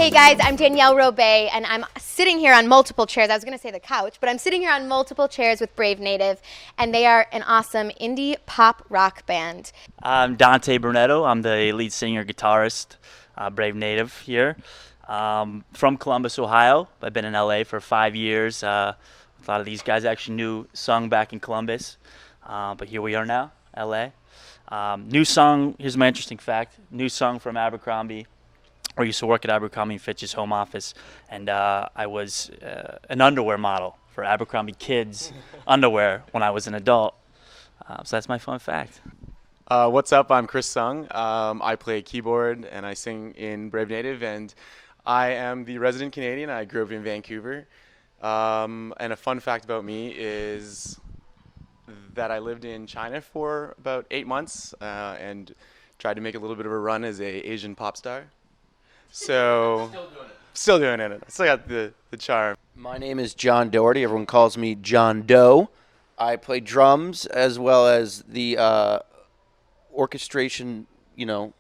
Hey guys, I'm Danielle Robay, and I'm sitting here on multiple chairs. I was going to say the couch, but I'm sitting here on multiple chairs with Brave Native, and they are an awesome indie pop rock band. I'm Dante Brunetto. I'm the lead singer guitarist, Brave Native here. From Columbus, Ohio. I've been in LA for 5 years. A lot of these guys actually sung back in Columbus, but here we are now, LA. New song, here's my interesting fact, new song from Abercrombie. I used to work at Abercrombie & Fitch's home office, and I was an underwear model for Abercrombie Kids underwear when I was an adult. So that's my fun fact. What's up? I'm Chris Sung. I play keyboard and I sing in Brave Native, and I am the resident Canadian. I grew up in Vancouver. And a fun fact about me is that I lived in China for about 8 months and tried to make a little bit of a run as a Asian pop star. So still doing it. I still got the charm. My name is John Doherty. Everyone calls me John Doe. I play drums as well as the orchestration, passionista,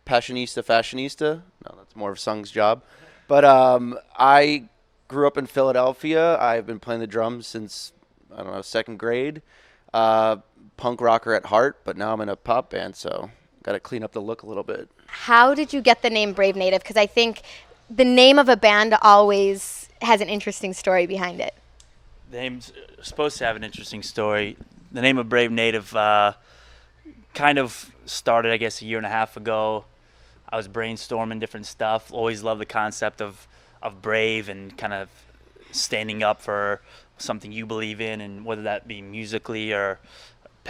fashionista. No, that's more of Sung's job. But I grew up in Philadelphia. I've been playing the drums since, second grade. Punk rocker at heart, but now I'm in a pop band, so got to clean up the look a little bit. How did you get the name Brave Native? Because I think the name of a band always has an interesting story behind it. The name's supposed to have an interesting story. The name of Brave Native kind of started, I guess, a year and a half ago. I was brainstorming different stuff. Always loved the concept of brave and kind of standing up for something you believe in, and whether that be musically or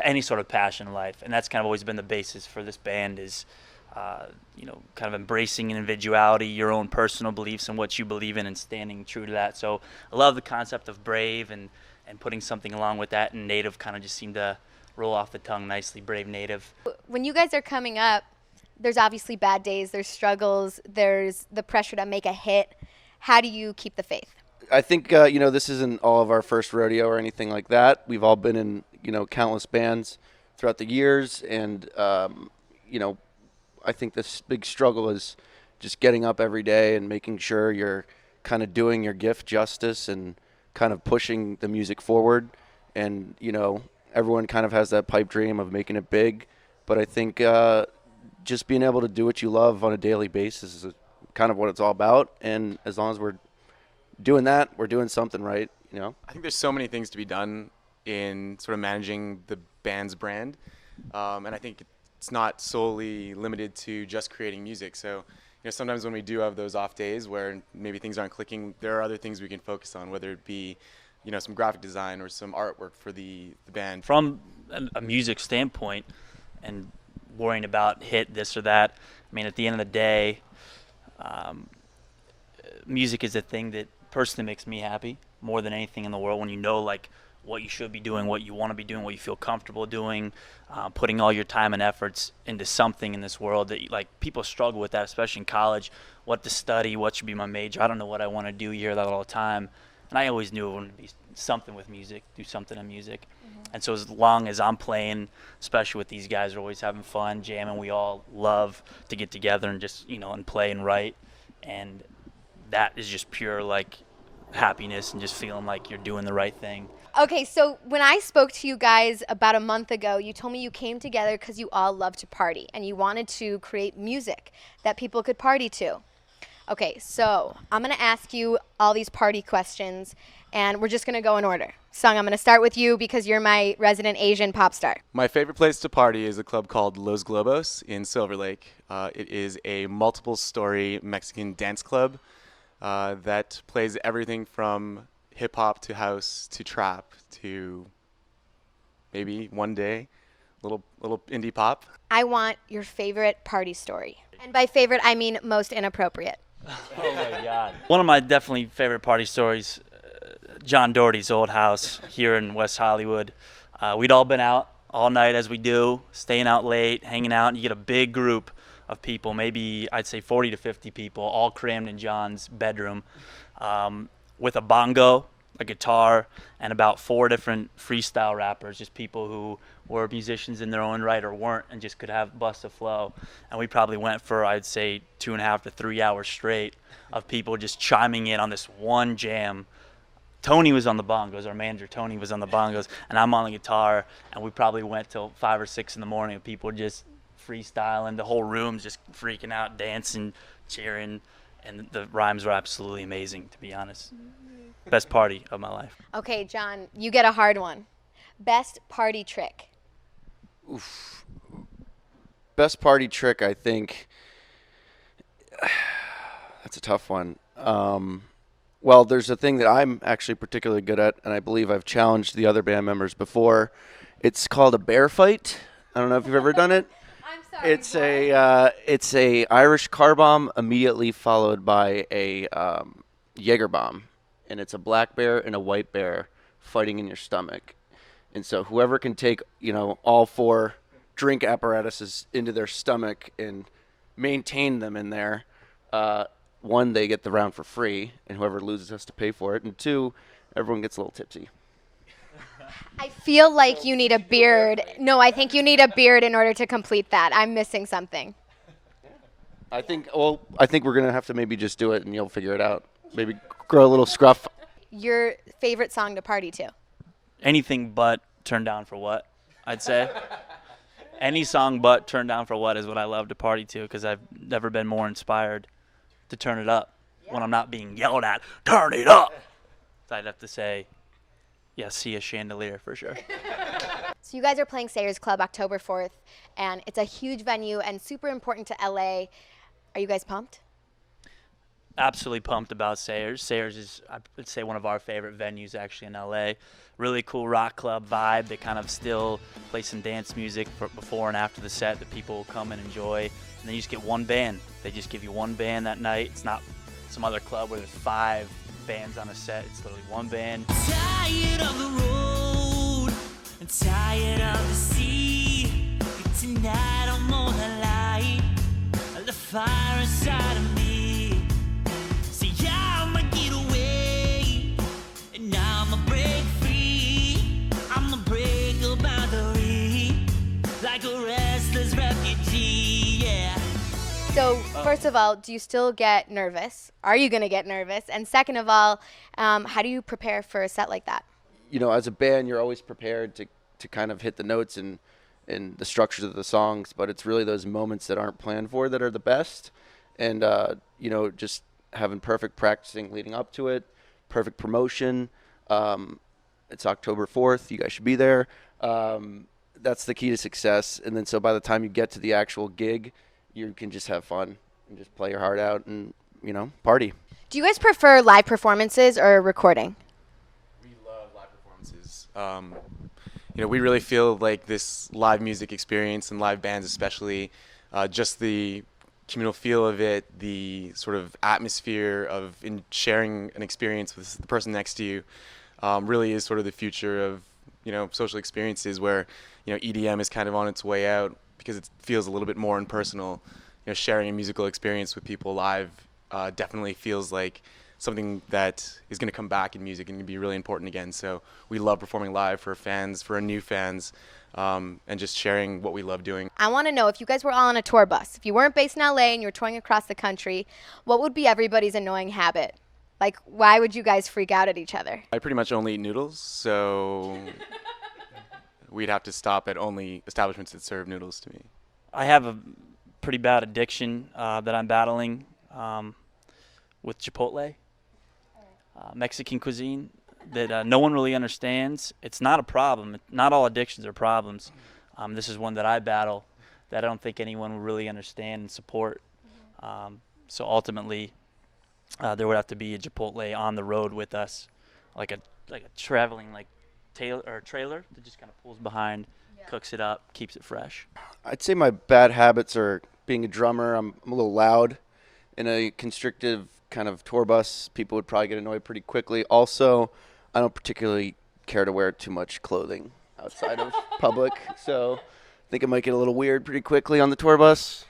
any sort of passion in life. And that's kind of always been the basis for this band is, kind of embracing individuality, your own personal beliefs and what you believe in, and standing true to that. So I love the concept of brave and putting something along with that, and Native kind of just seemed to roll off the tongue nicely, Brave Native. When you guys are coming up, there's obviously bad days, there's struggles, there's the pressure to make a hit. How do you keep the faith? I think, this isn't all of our first rodeo or anything like that. We've all been in, countless bands throughout the years, and, I think this big struggle is just getting up every day and making sure you're kind of doing your gift justice and kind of pushing the music forward. And, everyone kind of has that pipe dream of making it big. But I think just being able to do what you love on a daily basis is kind of what it's all about. And as long as we're doing that, we're doing something right, I think there's so many things to be done in sort of managing the band's brand. And I think it's not solely limited to just creating music. So, sometimes when we do have those off days where maybe things aren't clicking, there are other things we can focus on, whether it be, some graphic design or some artwork for the band. From a music standpoint and worrying about hit this or that, I mean, at the end of the day, music is the thing that personally makes me happy more than anything in the world. When you know, like, what you should be doing, what you want to be doing, what you feel comfortable doing, putting all your time and efforts into something in this world that, people struggle with that, especially in college. What to study, what should be my major, I don't know what I want to do. You hear that all the time. And I always knew it would be something with music, do something in music. Mm-hmm. And so as long as I'm playing, especially with these guys, we're always having fun, jamming. We all love to get together and just, and play and write. And that is just pure, happiness and just feeling like you're doing the right thing. Okay, so when I spoke to you guys about a month ago, you told me you came together because you all love to party and you wanted to create music that people could party to. Okay, so I'm going to ask you all these party questions, and we're just going to go in order. Sung, I'm going to start with you because you're my resident Asian pop star. My favorite place to party is a club called Los Globos in Silver Lake. It is a multiple-story Mexican dance club that plays everything from hip-hop to house to trap to maybe one day little indie pop. I want your favorite party story. And by favorite, I mean most inappropriate. Oh, my God. One of my definitely favorite party stories, John Doherty's old house here in West Hollywood. We'd all been out all night, as we do, staying out late, hanging out, and you get a big group of people, maybe I'd say 40 to 50 people, all crammed in John's bedroom with a bongo a guitar, and about 4 different freestyle rappers, just people who were musicians in their own right or weren't, and just could have bust a flow. And we probably went for, I'd say, 2.5 to 3 hours straight of people just chiming in on this one jam. Tony was on the bongos, our manager Tony was on the bongos, and I'm on the guitar, and we probably went till 5 or 6 in the morning of people just freestyling, the whole room's just freaking out, dancing, cheering, and the rhymes were absolutely amazing, to be honest. Best party of my life. Okay, John, you get a hard one. Best party trick. Best party trick, I think. That's a tough one. Well, there's a thing that I'm actually particularly good at, and I believe I've challenged the other band members before. It's called a bear fight. I don't know if you've ever done it. I'm sorry. It's a Irish car bomb immediately followed by a Jaeger bomb, and it's a black bear and a white bear fighting in your stomach. And so whoever can take, all 4 drink apparatuses into their stomach and maintain them in there, 1, they get the round for free, and whoever loses has to pay for it. And 2, everyone gets a little tipsy. I feel like you need a beard. No, I think you need a beard in order to complete that. I'm missing something. I think we're going to have to maybe just do it, and you'll figure it out. Maybe grow a little scruff. Your favorite song to party to? Anything but Turn Down for What, I'd say. Any song but Turn Down for What is what I love to party to, because I've never been more inspired to turn it up when I'm not being yelled at. Turn it up! So I'd have to say, yeah, see a chandelier for sure. So you guys are playing Sayers Club October 4th, and it's a huge venue and super important to LA. Are you guys pumped? Absolutely pumped about Sayers. Sayers is, I would say, one of our favorite venues actually in LA. Really cool rock club vibe. They kind of still play some dance music for before and after the set that people will come and enjoy. And then you just get one band. They just give you one band that night. It's not some other club where there's 5 bands on a set. It's literally one band. Tired of the road and tired of the sea. Tonight I'm gonna light the fire inside of me. See, I'ma get away and I'ma break free. I'ma break a boundary like a restless refugee, yeah. So first of all, do you still get nervous? Are you going to get nervous? And second of all, how do you prepare for a set like that? As a band, you're always prepared to kind of hit the notes and the structures of the songs, but it's really those moments that aren't planned for that are the best. And, just having perfect practicing leading up to it, perfect promotion. It's October 4th. You guys should be there. That's the key to success. And then so by the time you get to the actual gig, you can just have fun and just play your heart out and, party. Do you guys prefer live performances or recording? We love live performances. We really feel like this live music experience and live bands especially, just the communal feel of it, the sort of atmosphere of sharing an experience with the person next to you, really is sort of the future of, social experiences where, EDM is kind of on its way out because it feels a little bit more impersonal. Sharing a musical experience with people live definitely feels like something that is going to come back in music and be really important again. So we love performing live for fans, for our new fans, and just sharing what we love doing. I want to know, if you guys were all on a tour bus, if you weren't based in LA and you were touring across the country, what would be everybody's annoying habit? Like, why would you guys freak out at each other? I pretty much only eat noodles, so we'd have to stop at only establishments that serve noodles to me. I have a pretty bad addiction that I'm battling with Chipotle, Mexican cuisine, that no one really understands. It's not a problem. Not all addictions are problems. This is one that I battle that I don't think anyone will really understand and support. So ultimately, there would have to be a Chipotle on the road with us, like a traveling trailer that just kind of pulls behind, cooks it up, keeps it fresh. I'd say my bad habits are being a drummer. I'm a little loud. In a constrictive kind of tour bus, people would probably get annoyed pretty quickly. Also, I don't particularly care to wear too much clothing outside of public, so I think it might get a little weird pretty quickly on the tour bus.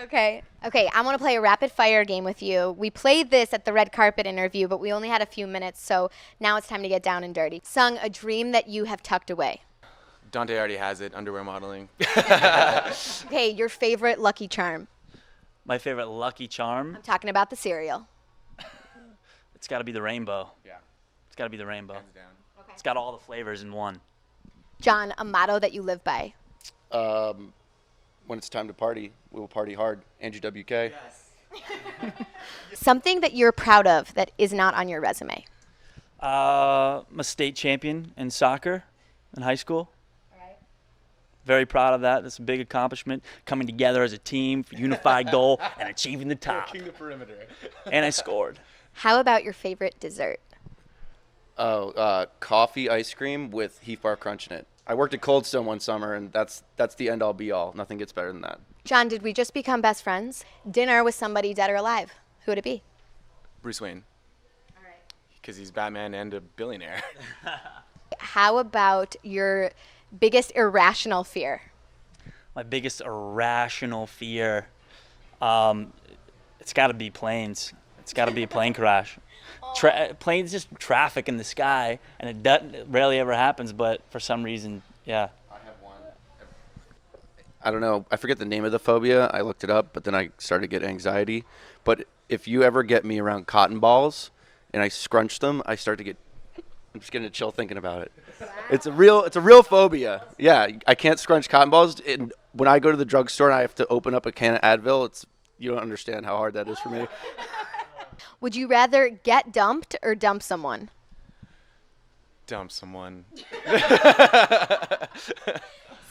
Okay. Okay, I want to play a rapid fire game with you. We played this at the red carpet interview, but we only had a few minutes, so now it's time to get down and dirty. Sung, a dream that you have tucked away. Dante already has it, underwear modeling. Okay, your favorite Lucky Charm. My favorite Lucky Charm, I'm talking about the cereal. it's got to be the rainbow. Yeah, It's got to be the rainbow. hands down. It's got all the flavors in one. John, a motto that you live by. When it's time to party, we will party hard. Andrew WK. Something that you're proud of that is not on your resume. I'm a state champion in soccer in high school. Very proud of that. That's a big accomplishment. Coming together as a team for unified goal and achieving the top. King the perimeter. And I scored. How about your favorite dessert? Coffee ice cream with Heath Bar Crunch in it. I worked at Cold Stone one summer, and that's the end all be all. Nothing gets better than that. John, did we just become best friends? Dinner with somebody dead or alive. Who would it be? Bruce Wayne. Because he's Batman and a billionaire. How about your biggest irrational fear? My biggest irrational fear, it's got to be planes. It's got to be a plane crash. Planes just traffic in the sky, and it rarely ever happens, but for some reason, yeah. I have one. I don't know. I forget the name of the phobia. I looked it up, but then I started to get anxiety. But if you ever get me around cotton balls and I scrunch them, I'm just getting a chill thinking about it. It's a real phobia. Yeah, I can't scrunch cotton balls. And when I go to the drugstore and I have to open up a can of Advil, you don't understand how hard that is for me. Would you rather get dumped or dump someone? Dump someone.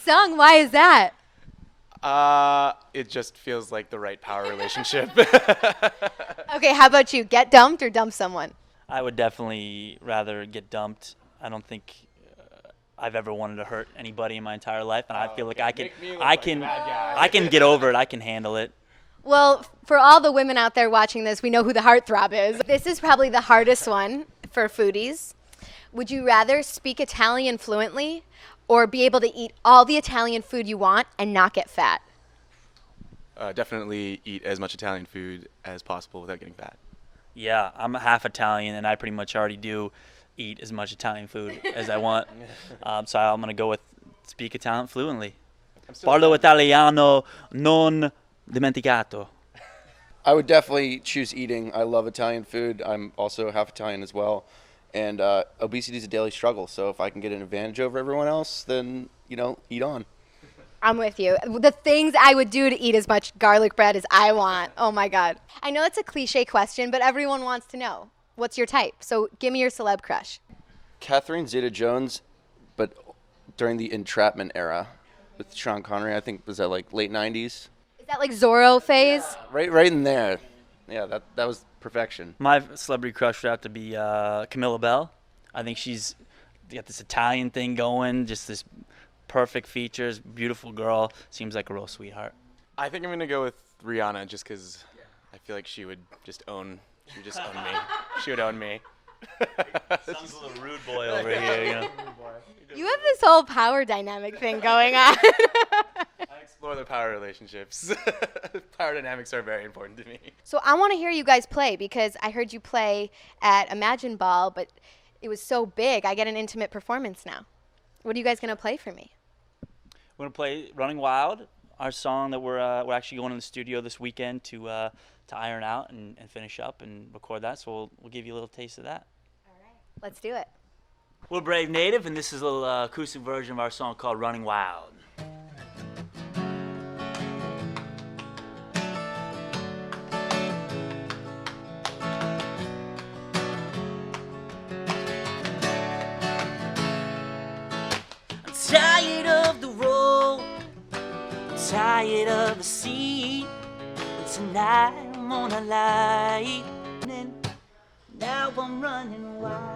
Sung, why is that? It just feels like the right power relationship. Okay, how about you? Get dumped or dump someone? I would definitely rather get dumped. I don't think I've ever wanted to hurt anybody in my entire life, and I feel like I can get over it. I can handle it. Well, for all the women out there watching this, we know who the heartthrob is. This is probably the hardest one for foodies. Would you rather speak Italian fluently or be able to eat all the Italian food you want and not get fat? Definitely eat as much Italian food as possible without getting fat. Yeah, I'm half Italian, and I pretty much already do eat as much Italian food as I want. So I'm going to go with speak Italian fluently. Parlo italiano non dimenticato. I would definitely choose eating. I love Italian food. I'm also half Italian as well. And obesity is a daily struggle. So if I can get an advantage over everyone else, then, eat on. I'm with you. The things I would do to eat as much garlic bread as I want. Oh, my God. I know it's a cliche question, but everyone wants to know. What's your type? So give me your celeb crush. Catherine Zeta-Jones, but during the entrapment era with Sean Connery. I think, was that like late 90s? Is that like Zorro phase? Right in there. Yeah, that was perfection. My celebrity crush would have to be Camilla Bell. I think she's got this Italian thing going, just this perfect features, beautiful girl, seems like a real sweetheart. I think I'm going to go with Rihanna just because I feel like she would just own me. She would own me. Sounds a little rude boy over here, You have this whole power dynamic thing going on. I explore the power relationships. Power dynamics are very important to me. So I want to hear you guys play because I heard you play at Imagine Ball, but it was so big. I get an intimate performance now. What are you guys going to play for me? We're going to play Running Wild, our song that we're actually going in the studio this weekend to iron out and finish up and record that. So we'll give you a little taste of that. All right. Let's do it. We're Brave Native, and this is a little acoustic version of our song called Running Wild. Tired of the road, tired of the sea. Tonight I'm on a light, now I'm running wild.